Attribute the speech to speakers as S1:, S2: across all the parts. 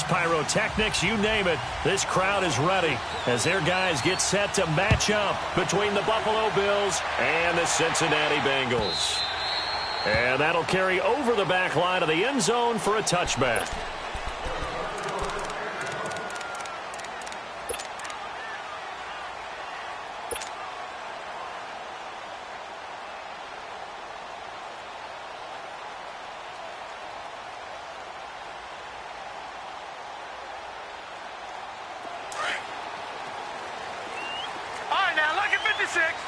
S1: fireworks, pyrotechnics, you name it. This crowd is ready as their guys get set to match up between the Buffalo Bills and the Cincinnati Bengals. And that'll carry over the back line of the end zone for a touchback.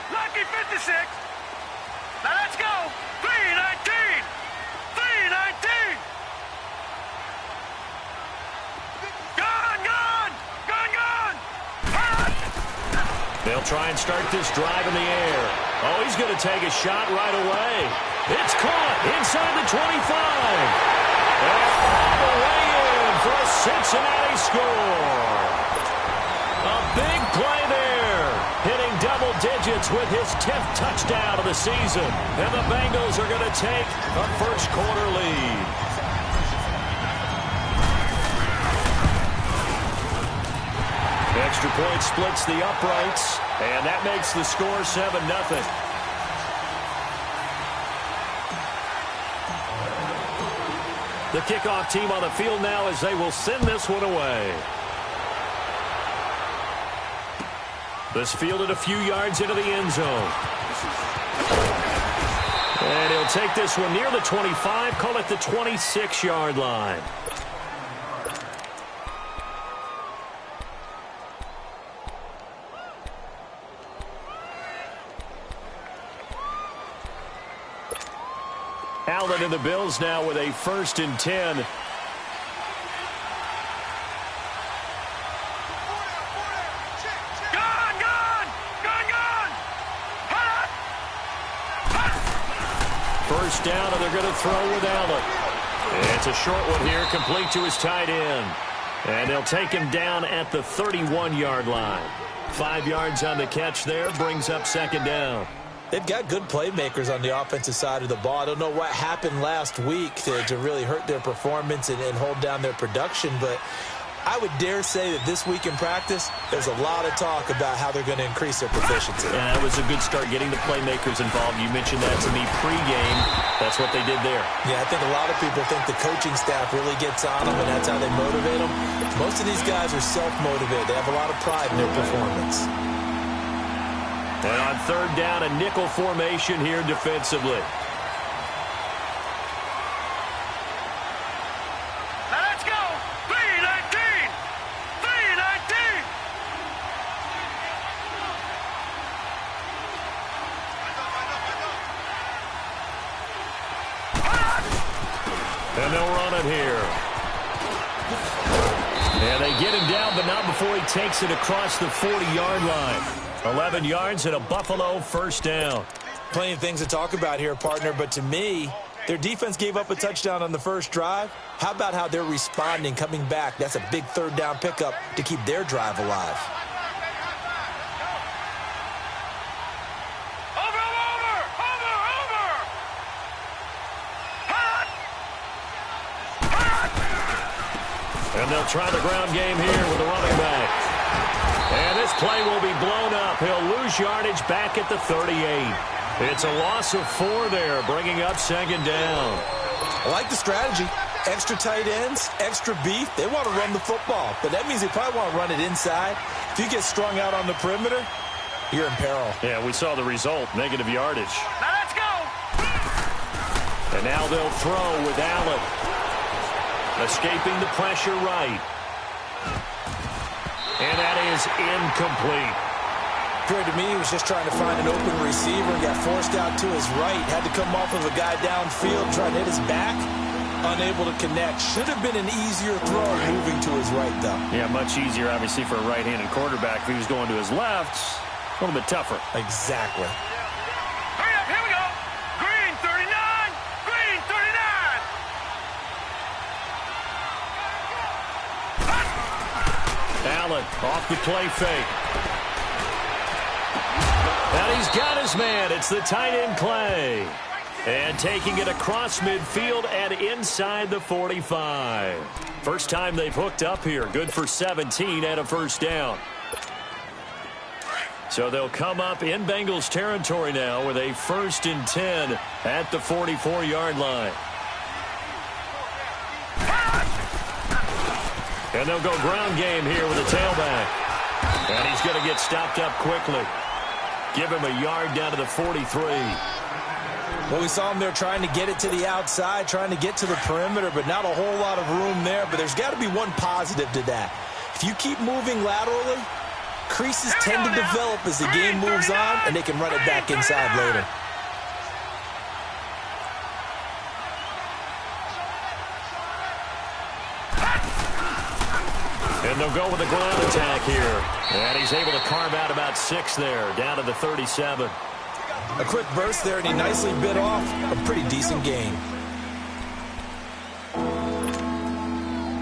S2: Lucky 56. Now let's go. 319. 319. Gone, gone. Gone, gone.
S1: They'll try and start this drive in the air. Oh, he's going to take a shot right away. It's caught inside the 25. And all the way in for a Cincinnati score. A big play there, hitting double digits with his 10th touchdown of the season. And the Bengals are going to take a first-quarter lead. Extra point splits the uprights, and that makes the score 7-0. The kickoff team on the field now as they will send this one away. This fielded a few yards into the end zone. And he'll take this one near the 25, call it the 26-yard line. Allen and the Bills now with a 1st and 10. First down, and they're going to throw with Allen. It's a short one here, complete to his tight end. And they'll take him down at the 31-yard line. 5 yards on the catch there, brings up 2nd down.
S3: They've got good playmakers on the offensive side of the ball. I don't know what happened last week to really hurt their performance and hold down their production, but I would dare say that this week in practice, there's a lot of talk about how they're going to increase their proficiency.
S1: Yeah, that was a good start, getting the playmakers involved. You mentioned that to me pregame. That's what they did there.
S3: Yeah, I think a lot of people think the coaching staff really gets on them, and that's how they motivate them. Most of these guys are self-motivated. They have a lot of pride in their performance.
S1: And on 3rd down, a nickel formation here defensively. And they'll run it here. And they get him down, but not before he takes it across the 40-yard line. 11 yards and a Buffalo 1st down.
S3: Plenty of things to talk about here, partner, but to me, their defense gave up a touchdown on the first drive. How about how they're responding, coming back? That's a big 3rd down pickup to keep their drive alive.
S1: And they'll try the ground game here with the running back. And this play will be blown up. He'll lose yardage back at the 38. It's a loss of 4 there, bringing up 2nd down.
S3: I like the strategy. Extra tight ends, extra beef. They want to run the football, but that means they probably want to run it inside. If you get strung out on the perimeter, you're in peril.
S1: Yeah, we saw the result, negative yardage.
S2: Now let's go.
S1: And now they'll throw with Allen. Escaping the pressure right. And that is incomplete.
S3: Appeared to me he was just trying to find an open receiver and got forced out to his right. Had to come off of a guy downfield, trying to hit his back. Unable to connect. Should have been an easier throw moving to his right, though.
S1: Yeah, much easier, obviously, for a right-handed quarterback. If he was going to his left, a little bit tougher.
S3: Exactly.
S2: Hurry up, here we go. Green 39. Green 39.
S1: Allen off the play fake. And he's got his man. It's the tight end Clay. And taking it across midfield and inside the 45. First time they've hooked up here. Good for 17 and a first down. So they'll come up in Bengals territory now with a 1st and 10 at the 44-yard line. And they'll go ground game here with a tailback. And he's going to get stopped up quickly. Give him a yard down to the 43.
S3: Well, we saw him there trying to get it to the outside, trying to get to the perimeter, but not a whole lot of room there. But there's got to be one positive to that. If you keep moving laterally, creases tend to develop as the game moves on, and they can run it back inside later.
S1: And they'll go with a ground attack here. And he's able to carve out about 6 there, down to the 37.
S3: A quick burst there, and he nicely bit off a pretty decent gain.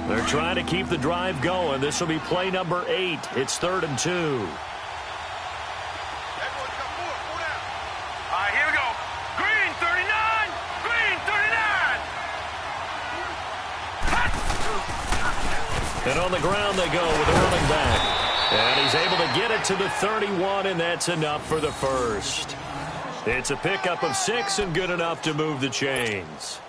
S1: They're trying to keep the drive going. This will be play number 8. It's 3rd and 2.
S2: All right, here we go. Green 39. Green 39.
S1: And on the ground they go with a running back. And he's able to get it to the 31, and that's enough for the first. It's a pickup of 6 and good enough to move the chains.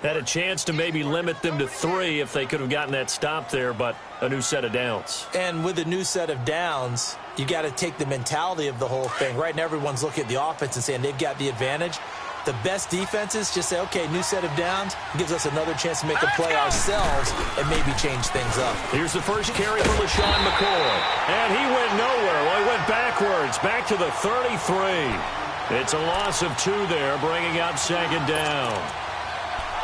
S1: Had a chance to maybe limit them to 3 if they could have gotten that stop there, but a new set of downs.
S3: And with a new set of downs, you got to take the mentality of the whole thing. Right now, everyone's looking at the offense and saying they've got the advantage. The best defenses just say, okay, new set of downs, gives us another chance to make a play ourselves and maybe change things up.
S1: Here's the first carry for LaShawn McCoy. And he went nowhere. Well, he went backwards, back to the 33. It's a loss of 2 there, bringing up 2nd down.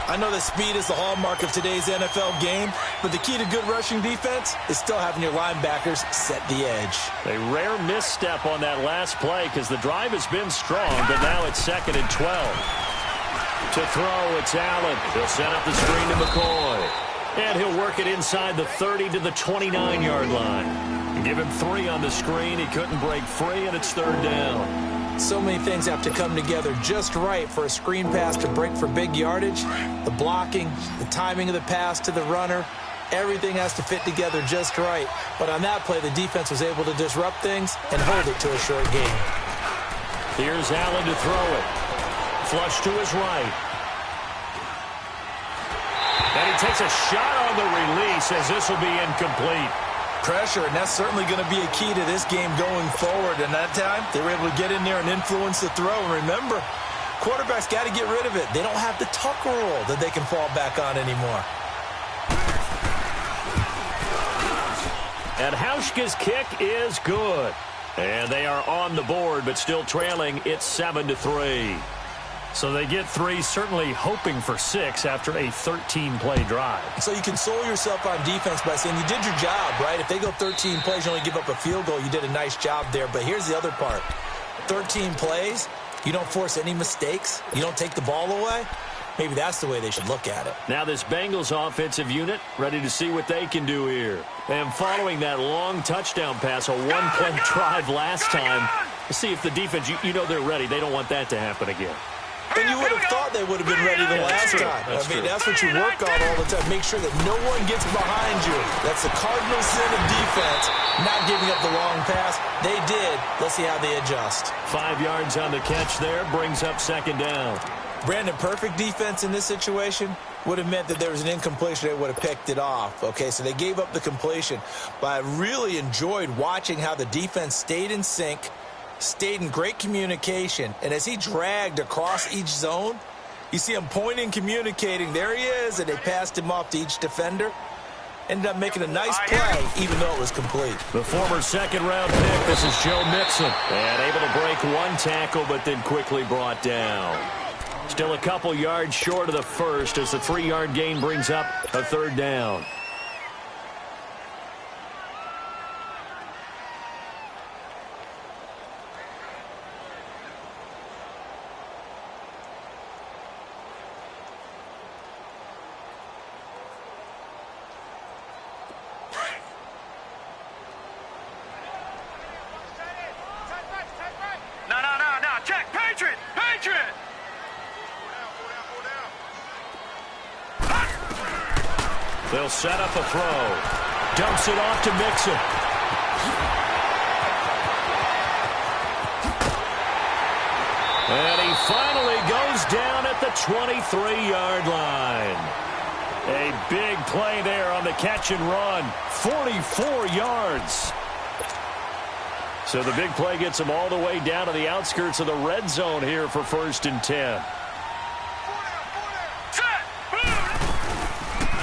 S3: I know that speed is the hallmark of today's NFL game, but the key to good rushing defense is still having your linebackers set the edge.
S1: A rare misstep on that last play because the drive has been strong, but now it's 2nd and 12. To throw, it's Allen. He'll set up the screen to McCoy. And he'll work it inside the 30 to the 29-yard line. Give him 3 on the screen. He couldn't break free, and it's 3rd down.
S3: So many things have to come together just right for a screen pass to break for big yardage. The blocking, the timing of the pass to the runner, everything has to fit together just right. But on that play, the defense was able to disrupt things and hold it to a short gain.
S1: Here's Allen to throw it. Flush to his right. And he takes a shot on the release as this will be incomplete.
S3: Pressure, and that's certainly going to be a key to this game going forward. And that time, they were able to get in there and influence the throw. And remember, quarterbacks got to get rid of it. They don't have the tuck rule that they can fall back on anymore.
S1: And Hauschka's kick is good. And they are on the board, but still trailing. It's 7-3. So they get 3, certainly hoping for 6 after a 13-play drive.
S3: So you console yourself on defense by saying you did your job, right? If they go 13 plays, you only give up a field goal, you did a nice job there. But here's the other part. 13 plays, you don't force any mistakes, you don't take the ball away. Maybe that's the way they should look at it.
S1: Now this Bengals offensive unit ready to see what they can do here. And following that long touchdown pass, a 1-play drive last time, let's see if the defense, you know they're ready. They don't want that to happen again.
S3: And you would have thought they would have been ready the last time. I mean, that's what you work on all the time. Make sure that no one gets behind you. That's the cardinal sin of defense, not giving up the long pass. They did. Let's see how they adjust.
S1: 5 yards on the catch there, brings up 2nd down.
S3: Brandon, perfect defense in this situation would have meant that there was an incompletion. They would have picked it off. Okay, so they gave up the completion. But I really enjoyed watching how the defense stayed in sync, stayed in great communication, and as he dragged across each zone, you see him pointing, communicating. There he is, and they passed him off to each defender. Ended up making a nice play, even though it was complete.
S1: The former 2nd-round pick, this is Joe Mixon. And able to break 1 tackle, but then quickly brought down. Still a couple yards short of the first as the 3-yard gain brings up a 3rd down.
S2: No, check, Patriot!
S1: They'll set up a throw. Dumps it off to Mixon. And he finally goes down at the 23-yard line. A big play there on the catch and run. 44 yards. So the big play gets him all the way down to the outskirts of the red zone here for 1st and 10.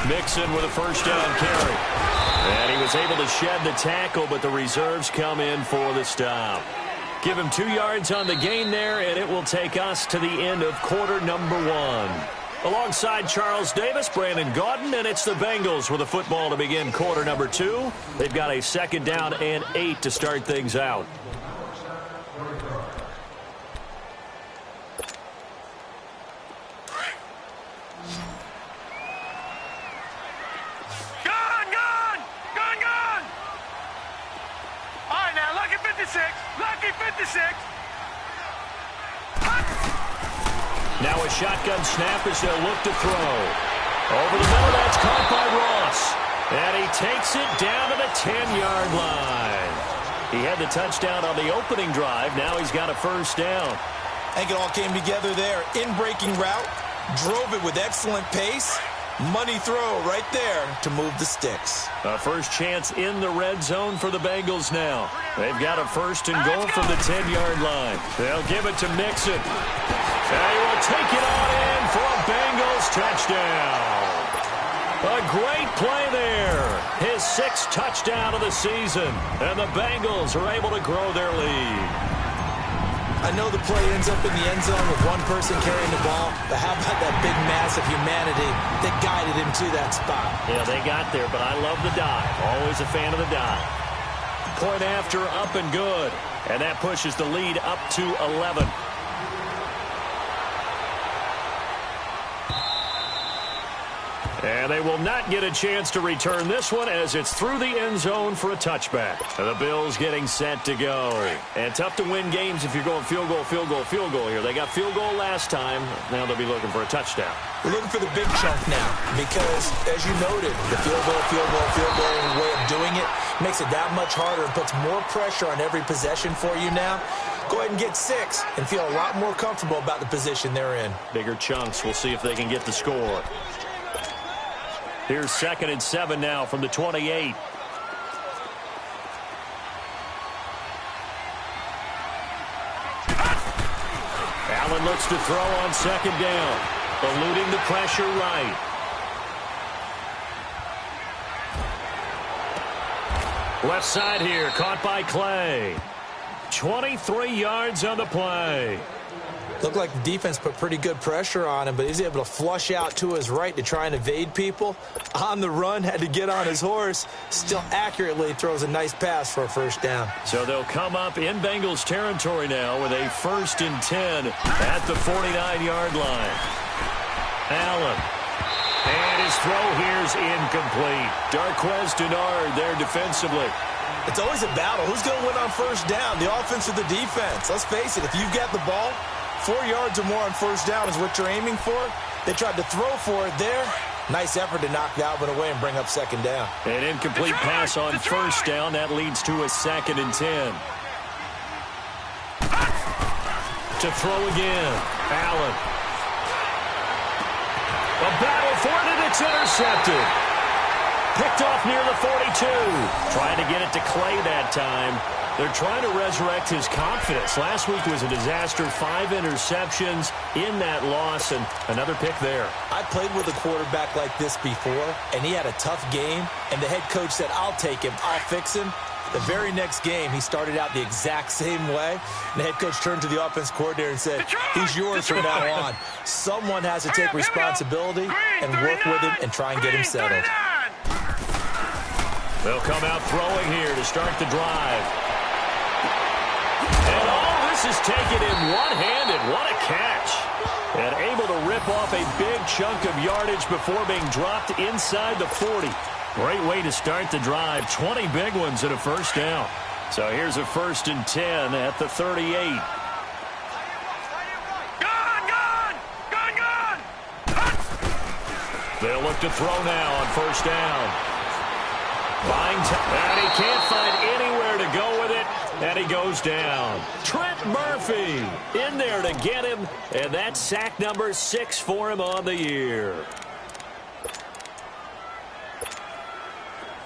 S1: Mixon with a first down carry. And he was able to shed the tackle, but the reserves come in for the stop. Give him 2 yards on the gain there, and it will take us to the end of quarter number 1. Alongside Charles Davis, Brandon Gaudin, and it's the Bengals with the football to begin quarter number 2. They've got a 2nd down and 8 to start things out.
S2: Lucky 56.
S1: Now a shotgun snap as they'll look to throw. Over the middle, that's caught by Ross. And he takes it down to the 10-yard line. He had the touchdown on the opening drive. Now he's got a first down.
S3: I think it all came together there. In-breaking route, drove it with excellent pace. Money throw right there to move the sticks.
S1: A first chance in the red zone for the Bengals now. They've got a 1st and goal from the 10-yard line. They'll give it to Mixon. And he will take it on in for a Bengals touchdown. A great play there. His 6th touchdown of the season. And the Bengals are able to grow their lead.
S3: I know the play ends up in the end zone with one person carrying the ball, but how about that big mass of humanity that guided him to that spot?
S1: Yeah, they got there, but I love the dive. Always a fan of the dive. Point after, up and good. And that pushes the lead up to 11. And they will not get a chance to return this one as it's through the end zone for a touchback. The Bills getting set to go. And tough to win games if you're going field goal, field goal, field goal here. They got field goal last time. Now they'll be looking for a touchdown.
S3: We're looking for the big chunk now because, as you noted, the field goal way of doing it makes it that much harder and puts more pressure on every possession for you now. Go ahead and get 6 and feel a lot more comfortable about the position they're in.
S1: Bigger chunks. We'll see if they can get the score. Here's 2nd and 7 now from the 28. Allen looks to throw on 2nd down. Eluding the pressure right. Left side here, caught by Clay. 23 yards on the play.
S3: Looked like the defense put pretty good pressure on him, but he's able to flush out to his right to try and evade people. On the run, had to get on his horse. Still accurately throws a nice pass for a first down.
S1: So they'll come up in Bengals territory now with a 1st and 10 at the 49-yard line. Allen. And his throw here's incomplete. Darquez Denard there defensively.
S3: It's always a battle. Who's going to win on first down, the offense or the defense? Let's face it, if you've got the ball, 4 yards or more on first down is what you're aiming for. They tried to throw for it there. Nice effort to knock that one away and bring up 2nd down.
S1: An incomplete pass on first down. That leads to a 2nd and 10. To throw again. Allen. A battle for it, and it's intercepted. Picked off near the 42. Trying to get it to Clay that time. They're trying to resurrect his confidence. Last week was a disaster. 5 interceptions in that loss, and another pick there.
S3: I played with a quarterback like this before, and he had a tough game, and the head coach said, I'll take him, I'll fix him. The very next game, he started out the exact same way. And the head coach turned to the offense coordinator and said, he's yours from now on. Someone has to take responsibility and work with him and try and get him settled.
S1: They'll come out throwing here to start the drive. And all this is taken in one-handed. What a catch. And able to rip off a big chunk of yardage before being dropped inside the 40. Great way to start the drive. 20 big ones and a first down. So here's a 1st and 10 at the 38. They'll look to throw now on first down. Buying time, and he can't find anywhere to go with it, and he goes down. Trent Murphy in there to get him, and that's sack number 6 for him on the year.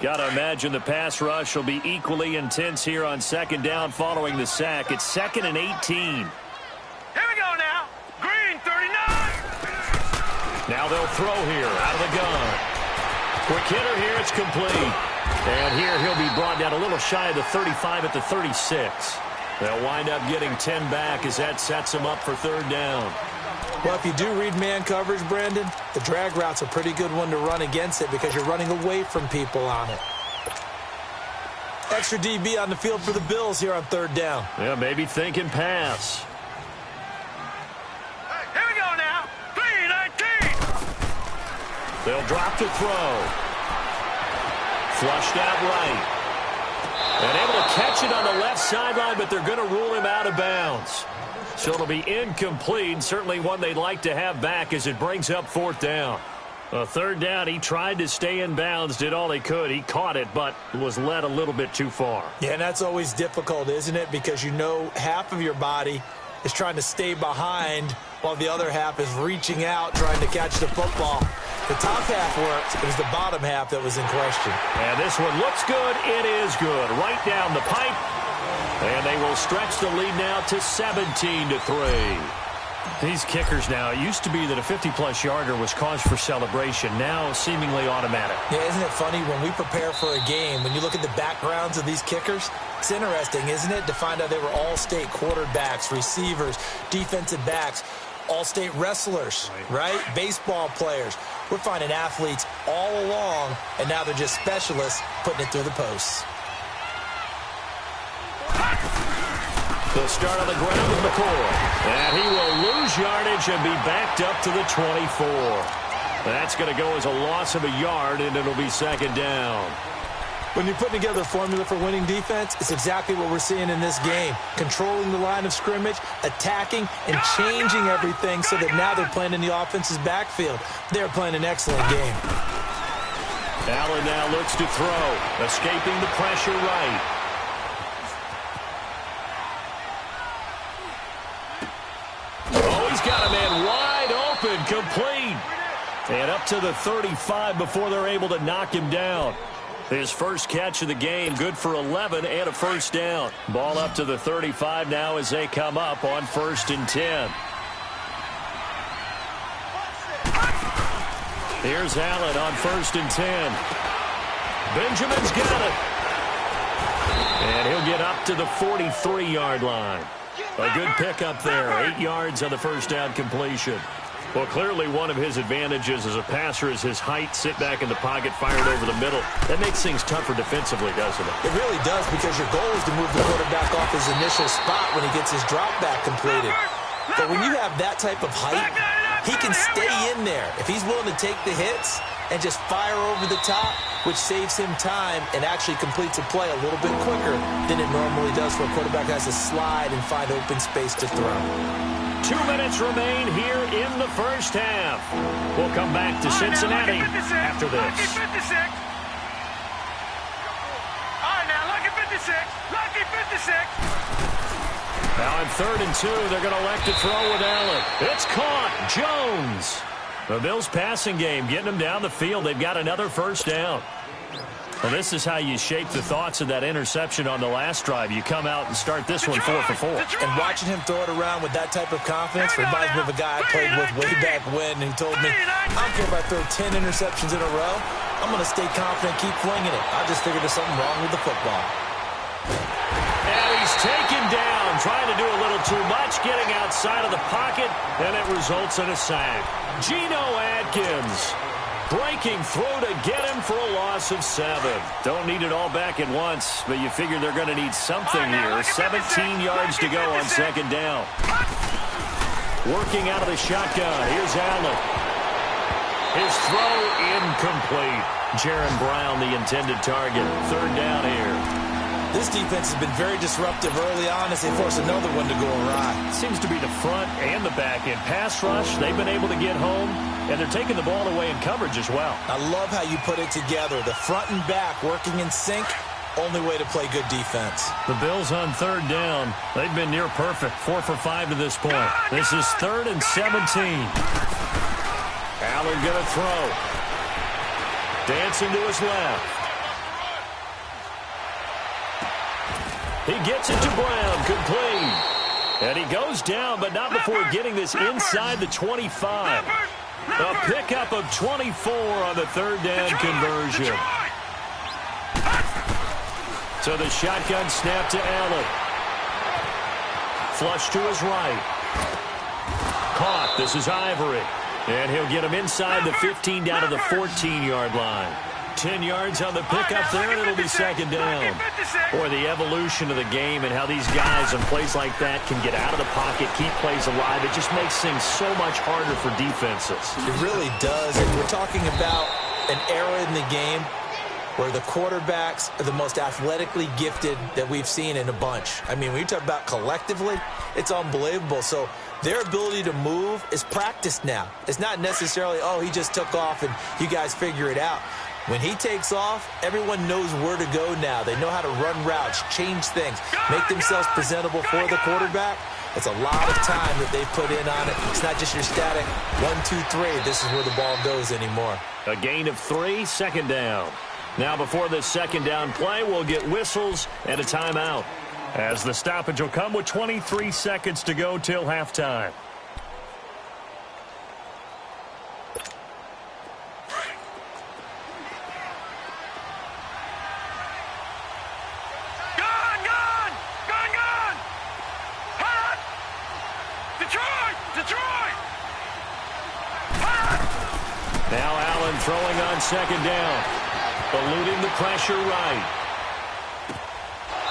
S1: Got to imagine the pass rush will be equally intense here on second down following the sack. It's 2nd and 18.
S2: Here we go now. Green, 39.
S1: Now they'll throw here out of the gun. Quick hitter here. It's complete. And here he'll be brought down a little shy of the 35 at the 36. They'll wind up getting 10 back as that sets them up for third down.
S3: Well, if you do read man coverage, Brandon, the drag route's a pretty good one to run against it because you're running away from people on it. Extra DB on the field for the Bills here on third down.
S1: Yeah, maybe thinking pass.
S2: Here we go now. 3-19.
S1: They'll drop to throw. Flushed out right. And able to catch it on the left sideline, but they're going to rule him out of bounds. So it'll be incomplete, certainly one they'd like to have back as it brings up fourth down. Third down, he tried to stay in bounds, did all he could. He caught it, but was led a little bit too far.
S3: Yeah, and that's always difficult, isn't it? Because you know half of your body is trying to stay behind while the other half is reaching out, trying to catch the football. The top half worked. It was the bottom half that was in question.
S1: And this one looks good. It is good. Right down the pipe. And they will stretch the lead now to 17-3. These kickers now, it used to be that a 50-plus yarder was cause for celebration. Now seemingly automatic.
S3: Yeah, isn't it funny when we prepare for a game, when you look at the backgrounds of these kickers, it's interesting, isn't it, to find out they were all-state quarterbacks, receivers, defensive backs, all-state wrestlers, right? Baseball players. We're finding athletes all along, and now they're just specialists putting it through the posts.
S1: They'll start on the ground with McCoy. And he will lose yardage and be backed up to the 24. That's going to go as a loss of a yard, and it'll be second down.
S3: When you're putting together a formula for winning defense, it's exactly what we're seeing in this game. Controlling the line of scrimmage, attacking, and changing everything so that now they're playing in the offense's backfield. They're playing an excellent game.
S1: Allen now looks to throw, escaping the pressure right. Oh, he's got a man wide open, complete. And up to the 35 before they're able to knock him down. His first catch of the game, good for 11 and a first down. Ball up to the 35 now as they come up on 1st and 10. Here's Allen on 1st and 10. Benjamin's got it. And he'll get up to the 43-yard line. A good pickup there, 8 yards on the first down completion. Well, clearly one of his advantages as a passer is his height, sit back in the pocket, fired over the middle. That makes things tougher defensively, doesn't it?
S3: It really does, because your goal is to move the quarterback off his initial spot when he gets his drop back completed. But when you have that type of height, he can stay in there. If he's willing to take the hits and just fire over the top, which saves him time and actually completes a play a little bit quicker than it normally does for a quarterback who has to slide and find open space to throw.
S1: 2 minutes remain here in the first half. We'll come back to Cincinnati after this.
S2: Lucky 56. All right, now, lucky 56. Lucky 56.
S1: Now on 3rd and 2, they're going to elect to throw with Allen. It's caught. Jones. The Bills' passing game getting them down the field. They've got another first down. Well, this is how you shape the thoughts of that interception on the last drive. You come out and start this one 4 for 4.
S3: And watching him throw it around with that type of confidence reminds me of a guy I played with way back when, and he told me, I don't care if I throw 10 interceptions in a row. I'm going to stay confident, keep flinging it. I just figured there's something wrong with the football.
S1: And he's taken down, trying to do a little too much, getting outside of the pocket, and it results in a sack. Geno Atkins breaking through to get him for a loss of 7. Don't need it all back at once, but you figure they're going to need something here. 17 yards to go on second down. Working out of the shotgun. Here's Allen. His throw incomplete. Jaron Brown, the intended target. Third down here.
S3: This defense has been very disruptive early on as they force another one to go awry.
S1: Seems to be the front and the back end. Pass rush, they've been able to get home, and they're taking the ball away in coverage as well.
S3: I love how you put it together. The front and back working in sync, only way to play good defense.
S1: The Bills on third down. They've been near perfect, 4 for 5 to this point. This is 3rd and 17. Allen going to throw. Dancing to his left. He gets it to Brown, complete. And he goes down, but not before getting this inside the 25. A pickup of 24 on the third down conversion. So the shotgun snap to Allen. Flush to his right. Caught. This is Ivory. And he'll get him inside the 15 down to the 14-yard line. 10 yards on the pickup there, and it'll be second down. Boy, the evolution of the game and how these guys in plays like that can get out of the pocket, keep plays alive, it just makes things so much harder for defenses.
S3: It really does. And we're talking about an era in the game where the quarterbacks are the most athletically gifted that we've seen in a bunch. I mean, when you talk about collectively, it's unbelievable. So their ability to move is practiced now. It's not necessarily, oh, he just took off and you guys figure it out. When he takes off, everyone knows where to go now. They know how to run routes, change things, make themselves presentable for the quarterback. It's a lot of time that they put in on it. It's not just your static 1, 2, 3. This is where the ball goes anymore.
S1: A gain of 3, second down. Now before this second down play, we'll get whistles and a timeout, as the stoppage will come with 23 seconds to go till halftime. Now Allen throwing on second down. Eluding the pressure right.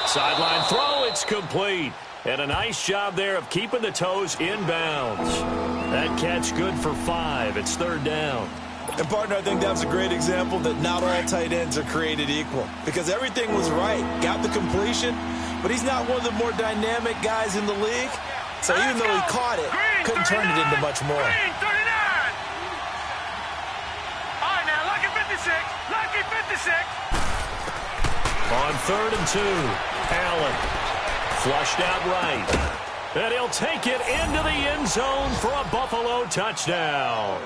S1: Sideline throw, it's complete. And a nice job there of keeping the toes in bounds. That catch good for 5. It's third down.
S3: And, partner, I think that was a great example that not all tight ends are created equal. Because everything was right. Got the completion, but he's not one of the more dynamic guys in the league. So even though he caught it, couldn't turn it into much more.
S2: Lucky 56.
S1: On 3rd and 2, Allen flushed out right. And he'll take it into the end zone for a Buffalo touchdown.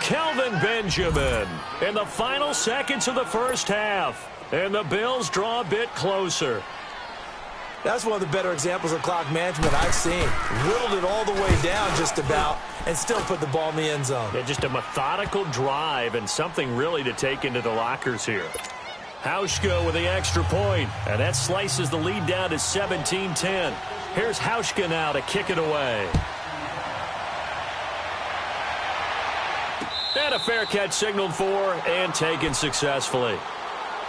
S1: Kelvin Benjamin in the final seconds of the first half. And the Bills draw a bit closer.
S3: That's one of the better examples of clock management I've seen. Whittled it all the way down just about and still put the ball in the end zone.
S1: Yeah, just a methodical drive and something really to take into the lockers here. Hauschka with the extra point, and that slices the lead down to 17-10. Here's Hauschka now to kick it away. And a fair catch signaled for and taken successfully.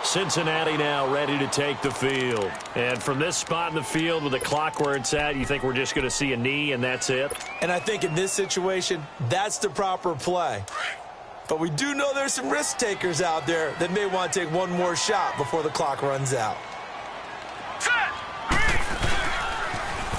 S1: Cincinnati now ready to take the field. And from this spot in the field with the clock where it's at, you think we're just going to see a knee and that's it?
S3: And I think in this situation, that's the proper play. But we do know there's some risk takers out there that may want to take one more shot before the clock runs out.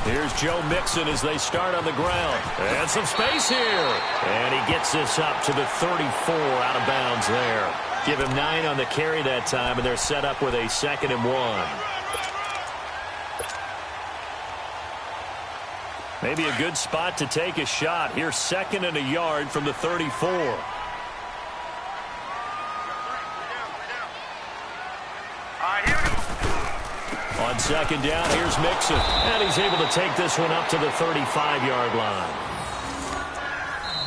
S1: Here's Joe Mixon as they start on the ground. And some space here. And he gets this up to the 34 out of bounds there. Give him 9 on the carry that time, and they're set up with a 2nd and 1. Maybe a good spot to take a shot. Here's 2nd and a yard from the 34. On 2nd down, here's Mixon. And he's able to take this one up to the 35-yard line.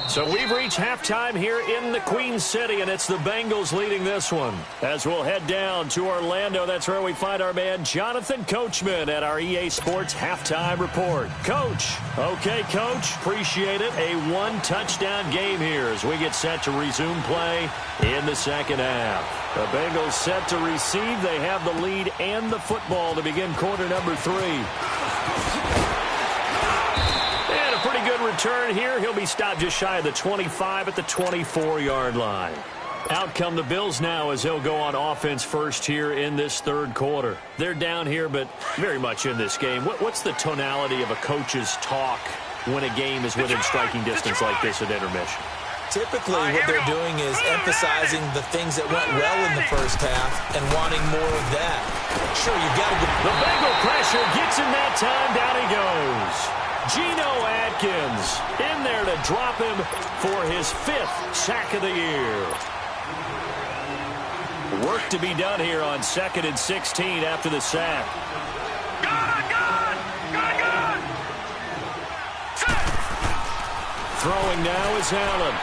S1: So we've reached halftime here in the Queen City, and it's the Bengals leading this one. As we'll head down to Orlando, that's where we find our man Jonathan Coachman at our EA Sports Halftime Report. Coach. Okay, Coach. Appreciate it. A 1-touchdown game here as we get set to resume play in the second half. The Bengals set to receive. They have the lead and the football to begin quarter number 3. Pretty good return here. He'll be stopped just shy of the 25 at the 24-yard line. Out come the Bills now as they'll go on offense first here in this third quarter. They're down here, but very much in this game. What's the tonality of a coach's talk when a game is within striking distance like this at intermission?
S3: Typically, what they're doing is emphasizing the things that went well in the first half and wanting more of that. Sure, you've got to go.
S1: The Bengal pressure gets him that time. Down he goes. Geno Atkins in there to drop him for his 5th sack of the year. Work to be done here on 2nd and 16 after the sack. Throwing now is Allen.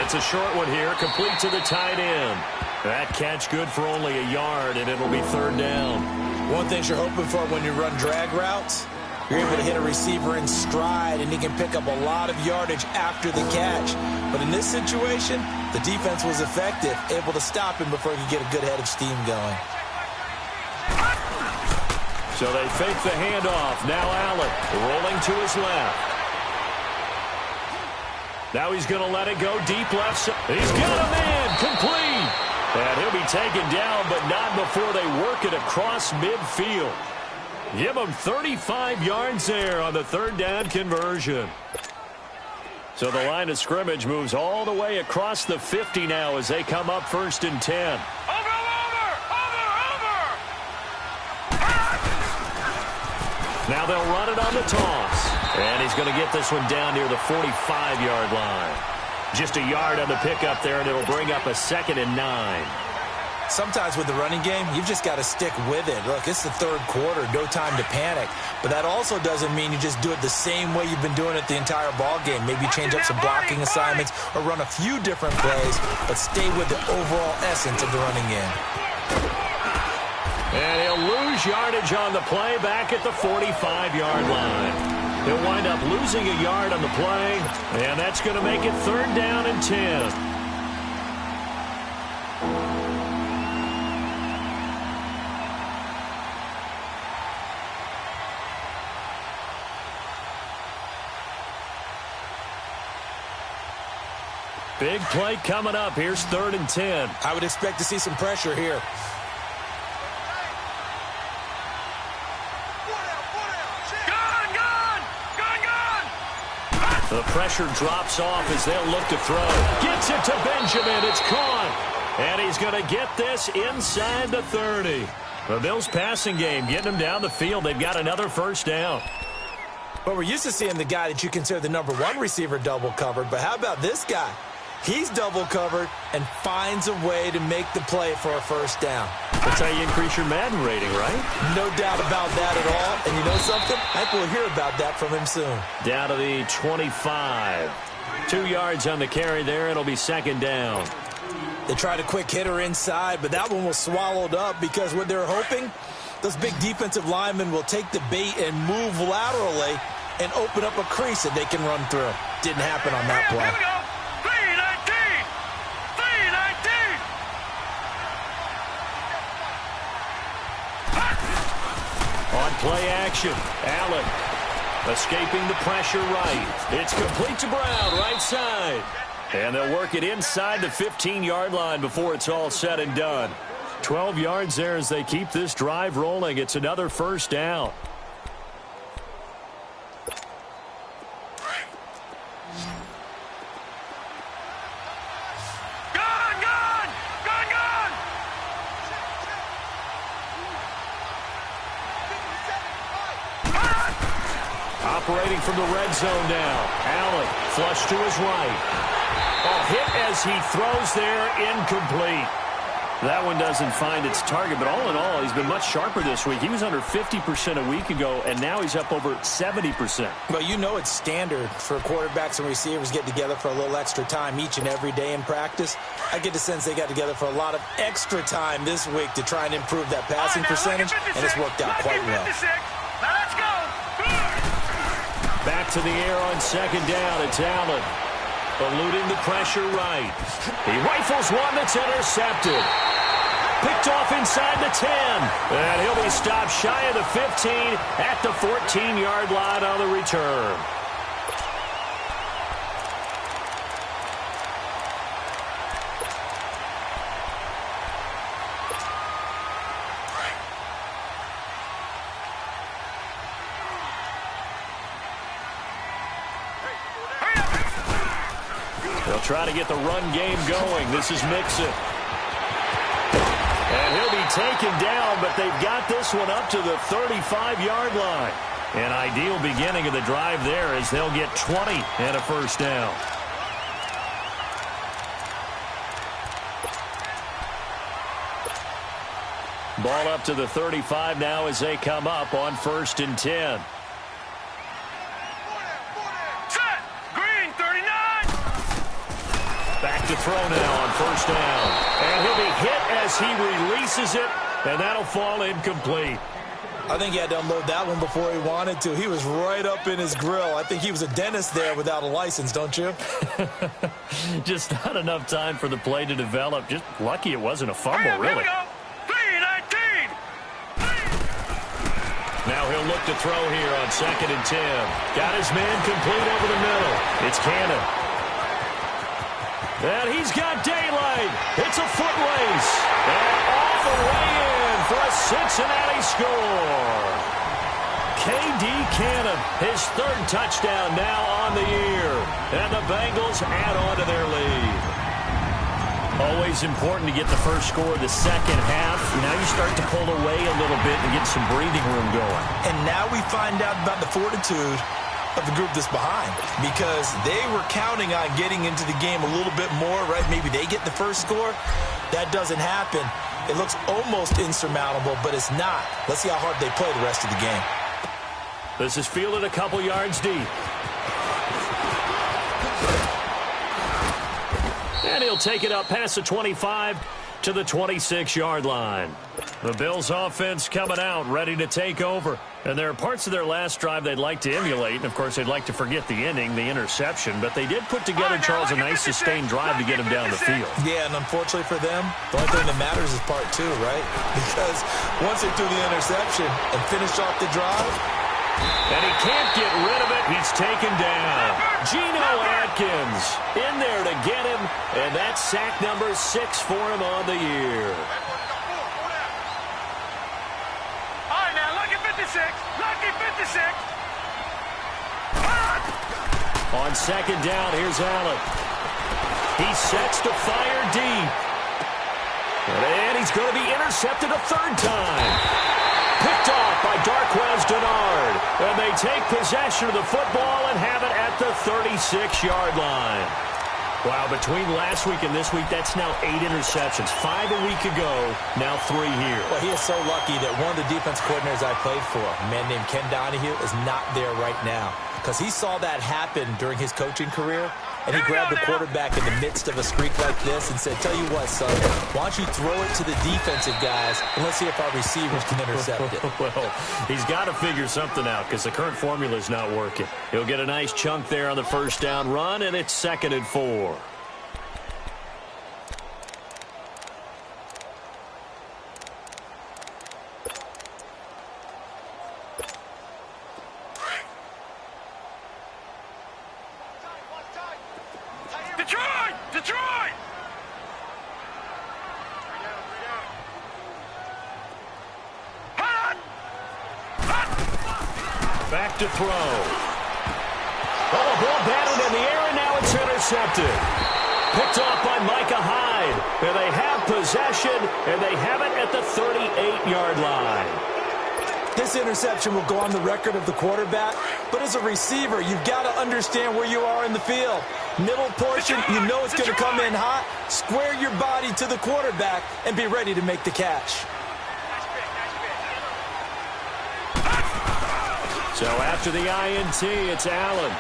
S1: It's a short one here, complete to the tight end. That catch good for only a yard, and it'll be 3rd down.
S3: One thing you're hoping for when you run drag routes, you're able to hit a receiver in stride, and he can pick up a lot of yardage after the catch. But in this situation, the defense was effective, able to stop him before he could get a good head of steam going.
S1: So they fake the handoff. Now Allen rolling to his left. Now he's going to let it go deep left. He's got a man complete. And he'll be taken down, but not before they work it across midfield. Give him 35 yards there on the 3rd down conversion. So the line of scrimmage moves all the way across the 50 now as they come up 1st and 10. Now they'll run it on the toss. And he's going to get this one down near the 45-yard line. Just a yard on the pickup there, and it'll bring up a 2nd and 9.
S3: Sometimes with the running game, you've just got to stick with it. Look, it's the 3rd quarter, no time to panic. But that also doesn't mean you just do it the same way you've been doing it the entire ball game. Maybe change up some blocking assignments or run a few different plays, but stay with the overall essence of the running game.
S1: And he'll lose yardage on the play back at the 45-yard line. He'll wind up losing a yard on the play, and that's going to make it 3rd down and 10. Big play coming up. Here's 3rd and 10.
S3: I would expect to see some pressure here.
S1: The pressure drops off as they'll look to throw. Gets it to Benjamin. It's caught. And he's going to get this inside the 30. The Bills' passing game getting them down the field. They've got another 1st down.
S3: But we're used to seeing the guy that you consider the #1 receiver double covered. But how about this guy? He's double covered and finds a way to make the play for a 1st down.
S1: That's how you increase your Madden rating, right?
S3: No doubt about that at all. And you know something? I think we'll hear about that from him soon.
S1: Down to the 25. 2 yards on the carry there. It'll be 2nd down.
S3: They tried a quick hitter inside, but that one was swallowed up because what they're hoping, those big defensive linemen will take the bait and move laterally and open up a crease that they can run through. Didn't happen on that play.
S1: On play action, Allen escaping the pressure right. It's complete to Brown, right side. And they'll work it inside the 15-yard line before it's all said and done. 12 yards there as they keep this drive rolling. It's another 1st down. Operating from the red zone now. Allen, flush to his right. Hit as he throws there, incomplete. That one doesn't find its target, but all in all, he's been much sharper this week. He was under 50% a week ago, and now he's up over 70%.
S3: Well, you know it's standard for quarterbacks and receivers get together for a little extra time each and every day in practice. I get the sense they got together for a lot of extra time this week to try and improve that passing percentage, and it's worked out quite well.
S2: Now let's go.
S1: Back to the air on 2nd down. It's Allen. Eluding the pressure right. He rifles one that's intercepted. Picked off inside the 10. And he'll be stopped shy of the 15 at the 14-yard line on the return. They'll try to get the run game going. This is Mixon. And he'll be taken down, but they've got this one up to the 35-yard line. An ideal beginning of the drive there as they'll get 20 and a first down. Ball up to the 35 now as they come up on 1st and 10.
S2: Set. Green, 39.
S1: Back to throw now on 1st down. And he'll be hit as he releases it, and that'll fall incomplete.
S3: I think he had to unload that one before he wanted to. He was right up in his grill. I think he was a dentist there without a license, don't you?
S1: Just not enough time for the play to develop. Just lucky it wasn't a fumble, really. Now he'll look to throw here on 2nd and 10. Got his man complete over the middle. It's Cannon. And he's got daylight. It's a foot race. And all the way in for a Cincinnati score. K.D. Cannon, his 3rd touchdown now on the year. And the Bengals add on to their lead. Always important to get the first score of the second half. Now you start to pull away a little bit and get some breathing room going.
S3: And now we find out about the fortitude of the group that's behind, because they were counting on getting into the game a little bit more, right? Maybe they get the first score. That doesn't happen. It looks almost insurmountable, but it's not. Let's see how hard they play the rest of the game.
S1: This is fielded a couple yards deep. And he'll take it up past the 25 to the 26-yard line. The Bills' offense coming out, ready to take over. And there are parts of their last drive they'd like to emulate. And, of course, they'd like to forget the ending, the interception. But they did put together, Charles, a nice sustained drive to get him down the field.
S3: Yeah, and unfortunately for them, the only thing that matters is part 2, right? Because once they threw the interception and finished off the drive,
S1: and he can't get rid of it. He's taken down. Geno Atkins in there to get him, and that's sack number 6 for him on the year.
S2: All right, now, lucky 56. Lucky 56.
S1: On 2nd down, here's Allen. He sets to fire deep. And he's going to be intercepted a 3rd time. Picked off by Darquez Denard. And they take possession of the football and have it at the 36-yard line. Wow, between last week and this week, that's now 8 interceptions. 5 a week ago, now 3 here.
S3: Well, he is so lucky that one of the defense coordinators I played for, a man named Ken Donahue, is not there right now. Because he saw that happen during his coaching career, and he grabbed the quarterback in the midst of a streak like this and said, tell you what, son, why don't you throw it to the defensive guys, and let's see if our receivers can intercept it.
S1: Well, he's got to figure something out because the current formula is not working. He'll get a nice chunk there on the 1st down run, and it's 2nd and 4.
S2: Detroit!
S1: Back to throw. Oh, ball batted in the air, and now it's intercepted. Picked off by Micah Hyde. And they have possession, and they have it at the 38-yard line.
S3: This interception will go on the record of the quarterback, but as a receiver, you've got to understand where you are in the field. Middle portion, you know it's going to come in hot. Square your body to the quarterback and be ready to make the catch.
S1: So after the INT, it's Allen.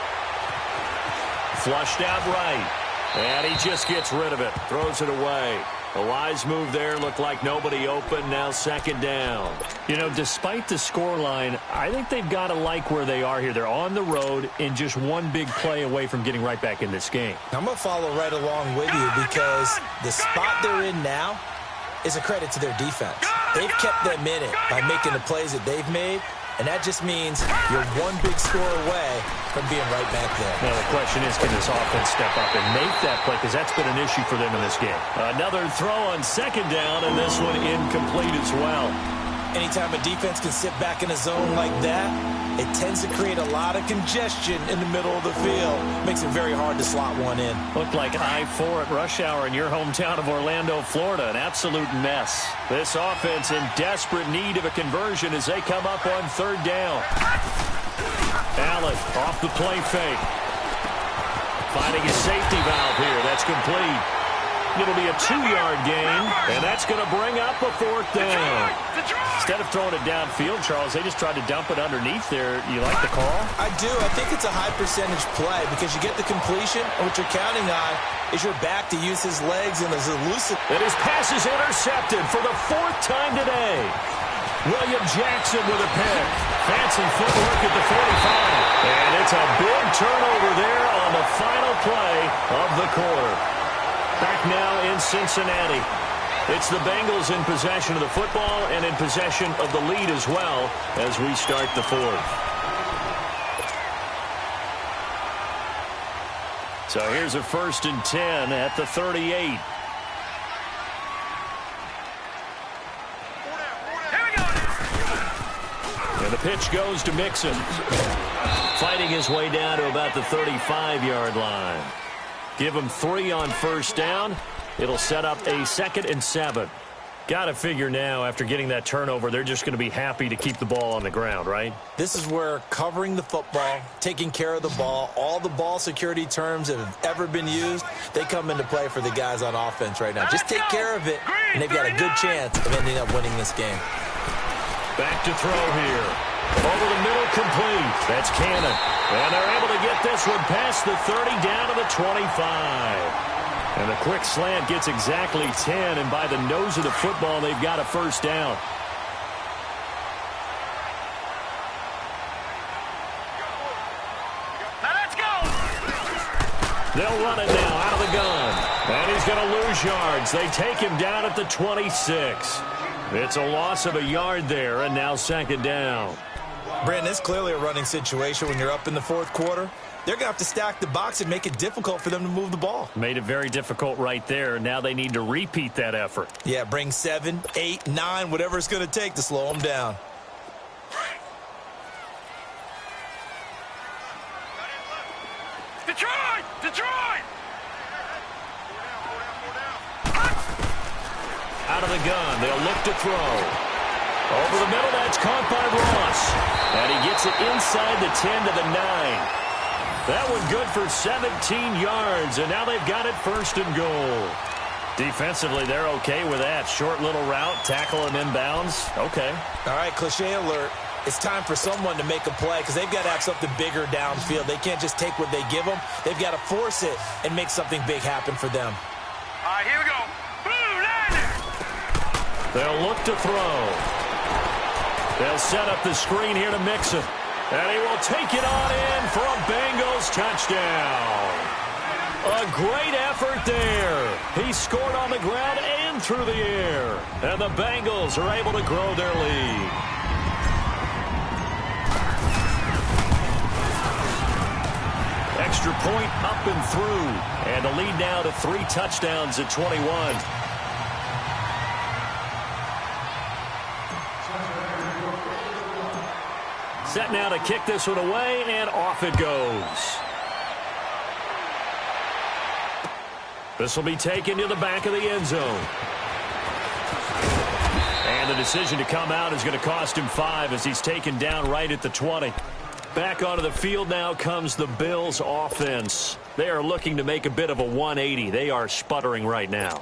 S1: Flushed out right. And he just gets rid of it. Throws it away. A wise move there. Looked like nobody open. Now 2nd down. You know, despite the scoreline, I think they've got to like where they are here. They're on the road and just one big play away from getting right back in this game.
S3: I'm going to follow right along with you because the spot they're in now is a credit to their defense. They've kept them in it by making the plays that they've made. And that just means you're one big score away from being right back there.
S1: Now, the question is, can this offense step up and make that play? Because that's been an issue for them in this game. Another throw on 2nd down, and this one incomplete as well.
S3: Anytime a defense can sit back in a zone like that, it tends to create a lot of congestion in the middle of the field. Makes it very hard to slot one in.
S1: Looked like I-4 at rush hour in your hometown of Orlando, Florida. An absolute mess. This offense in desperate need of a conversion as they come up on third down. Allen off the play fake. Finding his safety valve here. That's complete. It'll be a 2-yard gain, and that's going to bring up a fourth down. Instead of throwing it downfield, Charles, they just tried to dump it underneath there. You like the call?
S3: I do. I think it's a high-percentage play because you get the completion, and what you're counting on is your back to use his legs and his elusive.
S1: And his pass is intercepted for the 4th time today. William Jackson with a pick. Fancy footwork at the 45. And it's a big turnover there on the final play of the quarter. Back now in Cincinnati. It's the Bengals in possession of the football and in possession of the lead as well as we start the 4th. So here's a 1st and 10 at the 38. And the pitch goes to Mixon. Fighting his way down to about the 35-yard line. Give him 3 on 1st down. It'll set up a 2nd and 7. Got to figure now, after getting that turnover, they're just going to be happy to keep the ball on the ground, right?
S3: This is where covering the football, taking care of the ball, all the ball security terms that have ever been used, they come into play for the guys on offense right now. Just take care of it, and they've got a good chance of ending up winning this game.
S1: Back to throw here. Over the middle, complete. That's Cannon. And they're able to get this one past the 30 down to the 25. And the quick slant gets exactly 10, and by the nose of the football, they've got a 1st down.
S2: Now let's go.
S1: They'll run it now out of the gun. And he's going to lose yards. They take him down at the 26. It's a loss of a yard there, and now 2nd down.
S3: Brandon, it's clearly a running situation when you're up in the 4th quarter. They're going to have to stack the box and make it difficult for them to move the ball.
S1: Made it very difficult right there. Now they need to repeat that effort.
S3: Yeah, bring 7, 8, 9, whatever it's going to take to slow them down.
S2: Detroit! Detroit!
S1: Out of the gun. They'll look to throw. Over the middle, that's caught by Ross. And he gets it inside the 10 to the 9. That one good for 17 yards, and now they've got it 1st and goal. Defensively, they're okay with that. Short little route, tackle him inbounds. Okay.
S3: All right, cliche alert. It's time for someone to make a play because they've got to have something bigger downfield. They can't just take what they give them. They've got to force it and make something big happen for them.
S2: All right, here we go. Blue liner.
S1: They'll look to throw. They'll set up the screen here to Mixon. And he will take it on in for a Bengals touchdown. A great effort there. He scored on the ground and through the air. And the Bengals are able to grow their lead. Extra point up and through. And the lead now to 3 touchdowns at 21. Set now to kick this one away, and off it goes. This will be taken to the back of the end zone. And the decision to come out is going to cost him 5 as he's taken down right at the 20. Back onto the field now comes the Bills offense. They are looking to make a bit of a 180. They are sputtering right now.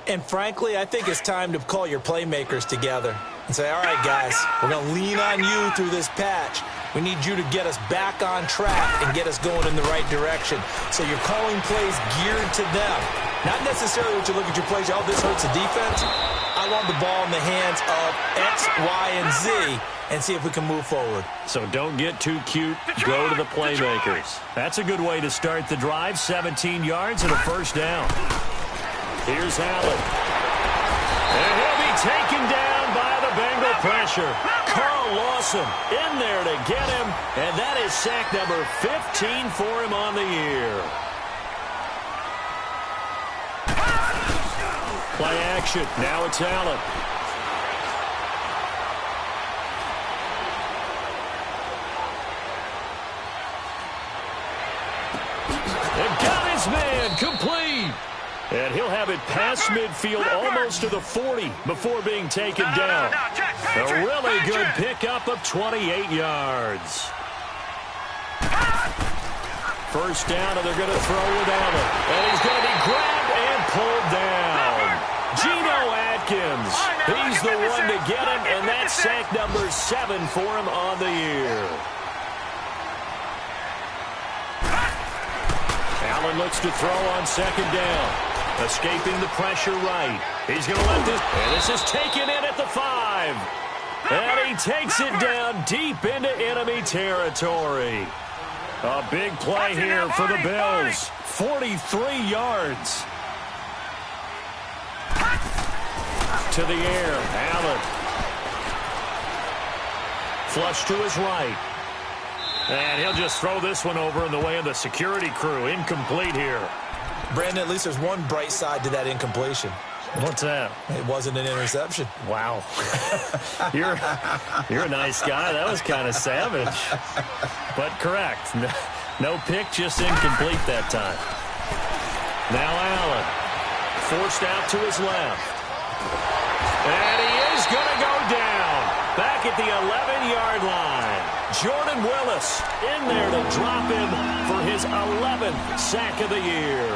S3: And frankly, I think it's time to call your playmakers together and say, all right, guys, we're going to lean on you through this patch. We need you to get us back on track and get us going in the right direction. So you're calling plays geared to them. Not necessarily what you look at your plays, oh, this hurts the defense. I want the ball in the hands of X, Y, and Z and see if we can move forward.
S1: So don't get too cute. Go to the playmakers. That's a good way to start the drive. 17 yards and a 1st down. Here's Allen. And he'll be taken down by the Bengal pressure. Carl Lawson in there to get him. And that is sack number 15 for him on the year. Play action. Now it's Allen. incomplete. And he'll have it past midfield almost to the 40 before being taken down. A really good pickup of 28 yards. First down, and they're going to throw with Allen. And he's going to be grabbed and pulled down. Geno Atkins, he's the one to get him, and that's sack number 7 for him on the year. Allen looks to throw on second down. Escaping the pressure right. He's going to let this, and this is taken in at the 5. And he takes it down deep into enemy territory. A big play here for the Bills. 43 yards. To the air, Allen. Flush to his right. And he'll just throw this one over in the way of the security crew. Incomplete here.
S3: Brandon, at least there's one bright side to that incompletion.
S1: What's that?
S3: It wasn't an interception.
S1: Wow. You're a nice guy. That was kind of savage. But correct. No pick, just incomplete that time. Now Allen. Forced out to his left. And he is going to go down. Back at the 11-yard line. Jordan Willis in there to drop him for his 11th sack of the year.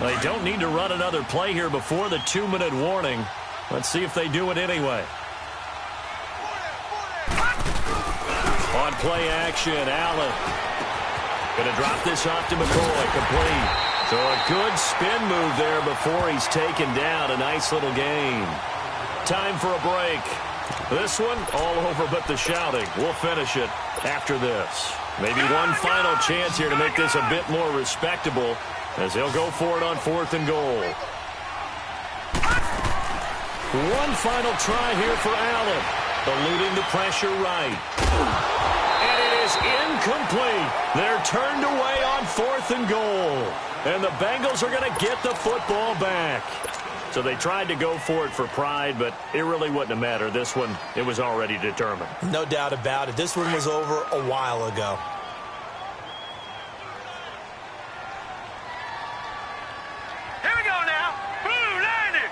S1: They don't need to run another play here before the 2-minute warning. Let's see if they do it anyway. On play action, Allen. Going to drop this off to McCoy, complete. So a good spin move there before he's taken down. A nice little gain. Time for a break. This one all over but the shouting. We'll finish it after this. Maybe one final chance here to make this a bit more respectable as they'll go for it on 4th and goal. One final try here for Allen. Eluding the pressure right. And it is incomplete. They're turned away on 4th and goal. And the Bengals are going to get the football back. So they tried to go for it for pride, but it really wouldn't have mattered. This one, it was already determined.
S3: No doubt about it. This one was over a while ago.
S2: Here we go now. Blue Lightning.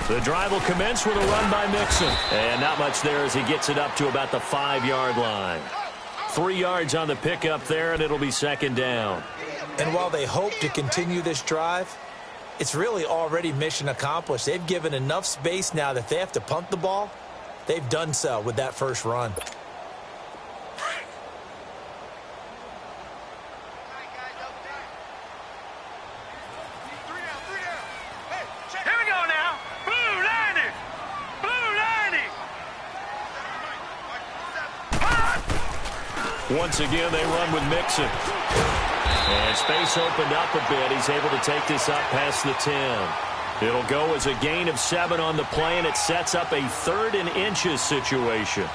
S1: The drive will commence with a run by Mixon. And not much there as he gets it up to about the 5-yard line. 3 yards on the pickup there, and it'll be second down.
S3: And while they hope to continue this drive, it's really already mission accomplished. They've given enough space now that they have to punt the ball. They've done so with that first run.
S2: Here we go now. Blue Lightning. Blue Lightning.
S1: Once again, they run with Mixon. And space opened up a bit. He's able to take this up past the 10. It'll go as a gain of 7 on the play, and it sets up a 3rd and inches situation.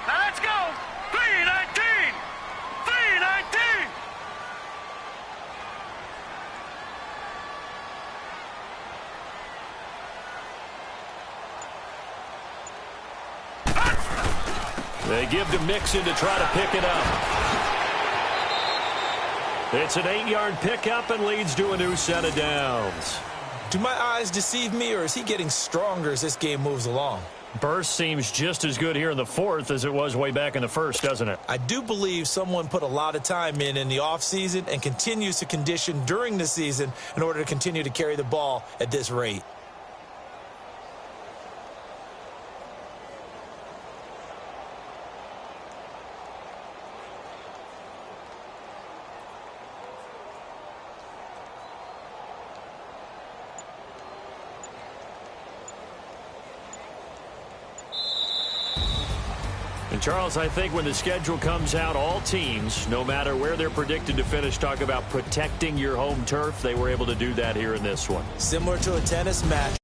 S2: Now let's go. 319. 319.
S1: They give to Mixon to try to pick it up. It's an 8-yard pickup and leads to a new set of downs.
S3: Do my eyes deceive me, or is he getting stronger as this game moves along?
S1: Burst seems just as good here in the 4th as it was way back in the 1st, doesn't it?
S3: I do believe someone put a lot of time in the offseason and continues to condition during the season in order to continue to carry the ball at this rate.
S1: And Charles, I think when the schedule comes out, all teams, no matter where they're predicted to finish, talk about protecting your home turf. They were able to do that here in this one.
S3: Similar to a tennis match.